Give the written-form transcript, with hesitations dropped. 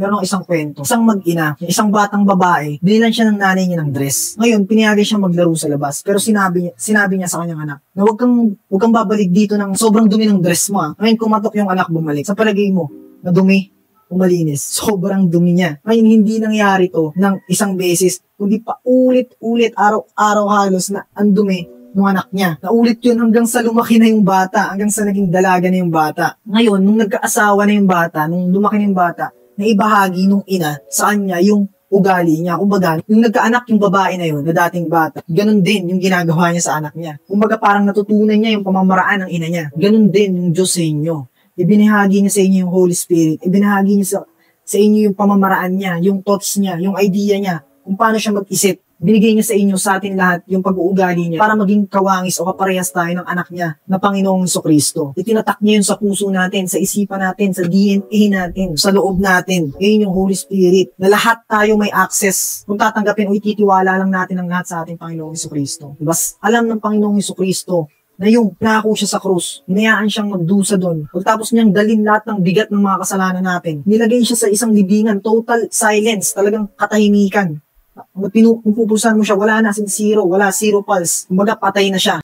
meron akong isang kwento. Isang mag-ina, isang batang babae, binilan siya ng nanay niya ng dress. Ngayon, pinayagan siya maglaro sa labas. Pero sinabi niya sa kanyang anak na huwag kang babalik dito ng sobrang dumi ng dress mo. Ngayon, kumatok yung anak bumalik. Sa palagay mo, na dumi, umalinis. Sobrang dumi niya. Ngayon, hindi nangyari to ng isang beses, kundi pa ulit-ulit, araw-araw halos na ang dumi ng anak niya. Naulit yun hanggang sa lumaki na yung bata, hanggang sa naging dalaga na yung bata. Ngayon, nung nagkaasawa na yung bata, nung lumaki na yung bata, naibahagi nung ina sa kanya yung ugali niya. Kumbaga, yung nagkaanak yung babae na yun, na dating bata, ganun din yung ginagawa niya sa anak niya. Kumbaga, parang natutunan niya yung pamamaraan ng ina niya. Ganun din yung Diyos sa inyo. Ibinahagi niya sa inyo yung Holy Spirit. Ibinahagi niya sa inyo yung pamamaraan niya, yung thoughts niya, yung idea niya, kung paano siya mag-isip. Binigay niya sa inyo, sa atin lahat, yung pag-uugali niya para maging kawangis o kaparehas tayo ng anak niya na Panginoong Jesucristo. Itinatak niya yun sa puso natin, sa isipan natin, sa DNA natin, sa loob natin. Ngayon yung Holy Spirit, na lahat tayo may access. Kung tatanggapin o ititiwala lang natin ang lahat sa ating Panginoong Jesucristo. Bas, alam ng Panginoong Jesucristo na yung nako siya sa krus, hinayaan siyang magdusa doon. Pagtapos niyang dalhin lahat ng bigat ng mga kasalanan natin, nilagay siya sa isang libingan, total silence, talagang katahimikan. Kung pupusan mo siya, wala na, zero, wala, zero pulse. Kumbaga, patay na siya.